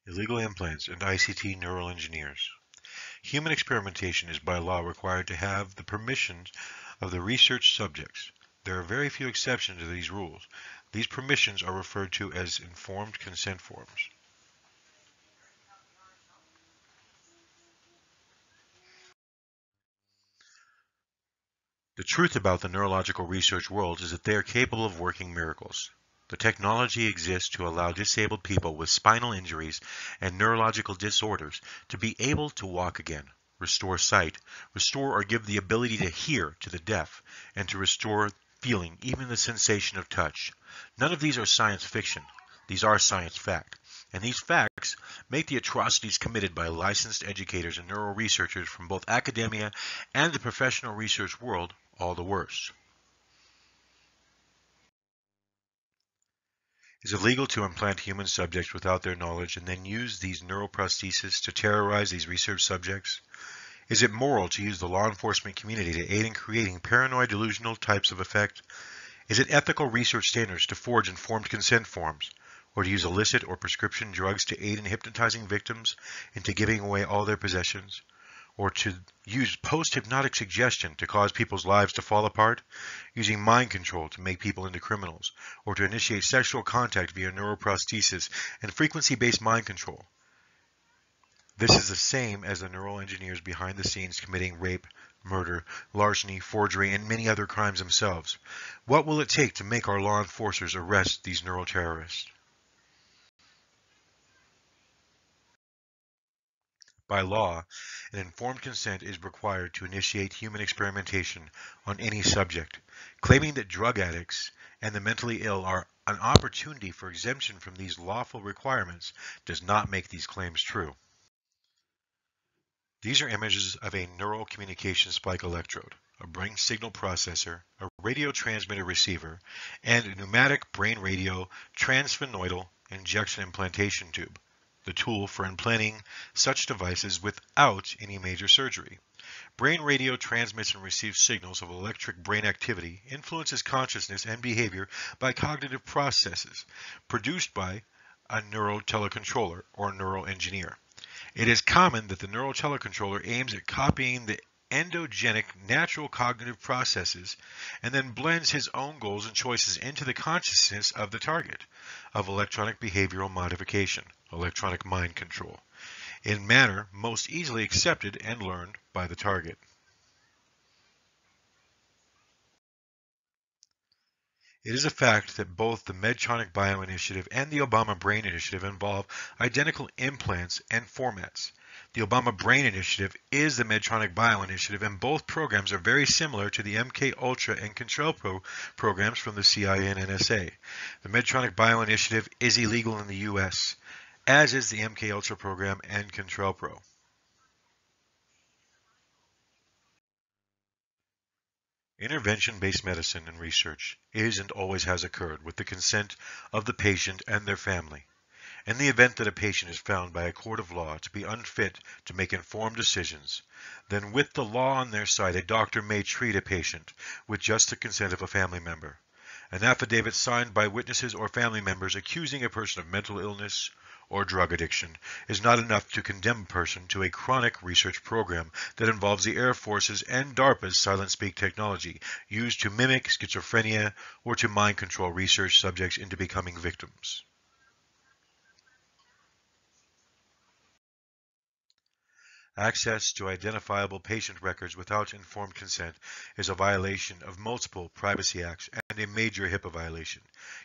illegal implants, and ICT neural engineers. Human experimentation is by law required to have the permissions of the research subjects. There are very few exceptions to these rules. These permissions are referred to as informed consent forms. The truth about the neurological research world is that they are capable of working miracles. The technology exists to allow disabled people with spinal injuries and neurological disorders to be able to walk again, restore sight, restore or give the ability to hear to the deaf, and to restore feeling, even the sensation of touch. None of these are science fiction. These are science fact. And these facts make the atrocities committed by licensed educators and neural researchers from both academia and the professional research world all the worse. Is it legal to implant human subjects without their knowledge and then use these neuroprostheses to terrorize these research subjects? Is it moral to use the law enforcement community to aid in creating paranoid delusional types of effect? Is it ethical research standards to forge informed consent forms, or to use illicit or prescription drugs to aid in hypnotizing victims into giving away all their possessions? Or to use post-hypnotic suggestion to cause people's lives to fall apart, using mind control to make people into criminals, or to initiate sexual contact via neuroprosthesis and frequency-based mind control. This is the same as the neural engineers behind the scenes committing rape, murder, larceny, forgery, and many other crimes themselves. What will it take to make our law enforcers arrest these neural terrorists? By law, an informed consent is required to initiate human experimentation on any subject. Claiming that drug addicts and the mentally ill are an opportunity for exemption from these lawful requirements does not make these claims true. These are images of a neural communication spike electrode, a brain signal processor, a radio transmitter receiver, and a pneumatic brain radio transsphenoidal injection implantation tube, the tool for implanting such devices without any major surgery. Brain radio transmits and receives signals of electric brain activity, influences consciousness and behavior by cognitive processes produced by a neurotelecontroller or neural engineer. It is common that the neurotelecontroller aims at copying the endogenic natural cognitive processes and then blends his own goals and choices into the consciousness of the target of electronic behavioral modification, electronic mind control, in manner most easily accepted and learned by the target. It is a fact that both the Medtronic Bio Initiative and the Obama Brain Initiative involve identical implants and formats. The Obama Brain Initiative is the Medtronic Bio Initiative, and both programs are very similar to the MK Ultra and Control Pro programs from the CIA and NSA. The Medtronic Bio Initiative is illegal in the U.S., as is the MK Ultra program and Control Pro. Intervention-based medicine and research is and always has occurred with the consent of the patient and their family. In the event that a patient is found by a court of law to be unfit to make informed decisions, then with the law on their side, a doctor may treat a patient with just the consent of a family member. An affidavit signed by witnesses or family members accusing a person of mental illness or drug addiction is not enough to condemn a person to a chronic research program that involves the Air Force's and DARPA's silent speak technology used to mimic schizophrenia or to mind control research subjects into becoming victims. Access to identifiable patient records without informed consent is a violation of multiple privacy acts and a major HIPAA violation.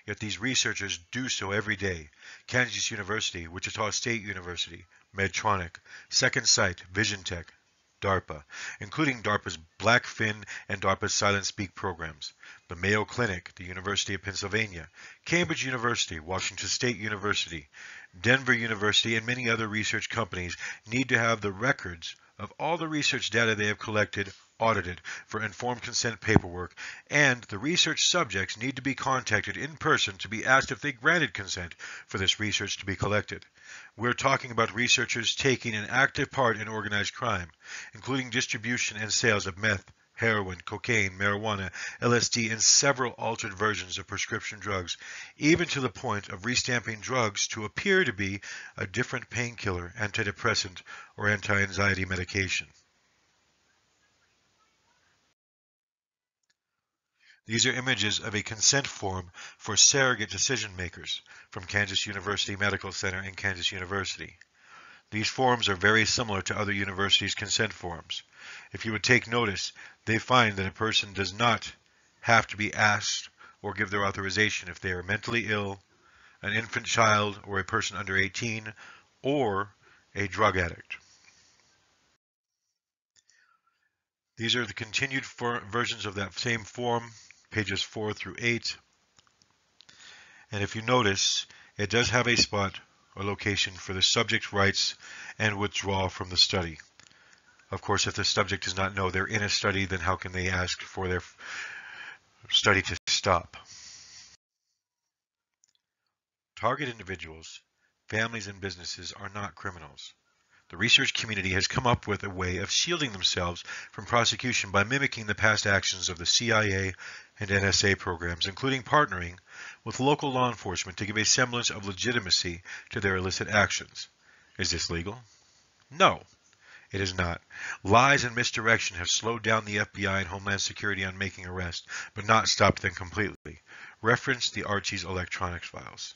Yet these researchers do so every day. Kansas University, Wichita State University, Medtronic, Second Sight, Vision Tech, DARPA, including DARPA's Blackfin and DARPA's Silent Speak programs, the Mayo Clinic, the University of Pennsylvania, Cambridge University, Washington State University, Denver University, and many other research companies need to have the records of all the research data they have collected audited for informed consent paperwork, and the research subjects need to be contacted in person to be asked if they granted consent for this research to be collected. We're talking about researchers taking an active part in organized crime, including distribution and sales of meth, heroin, cocaine, marijuana, LSD, and several altered versions of prescription drugs, even to the point of restamping drugs to appear to be a different painkiller, antidepressant, or anti-anxiety medication. These are images of a consent form for surrogate decision makers from Kansas University Medical Center and Kansas University. These forms are very similar to other universities' consent forms. If you would take notice, they find that a person does not have to be asked or give their authorization if they are mentally ill, an infant child, or a person under 18, or a drug addict. These are the continued versions of that same form, pages 4 through 8. And if you notice, it does have a spot or location for the subject rights and withdrawal from the study. Of course, if the subject does not know they're in a study, then how can they ask for their study to stop? Target individuals, families, and businesses are not criminals. The research community has come up with a way of shielding themselves from prosecution by mimicking the past actions of the CIA and NSA programs, including partnering with local law enforcement to give a semblance of legitimacy to their illicit actions. Is this legal? No, it is not. Lies and misdirection have slowed down the FBI and Homeland Security on making arrests, but not stopped them completely. Reference the Archie's electronics files.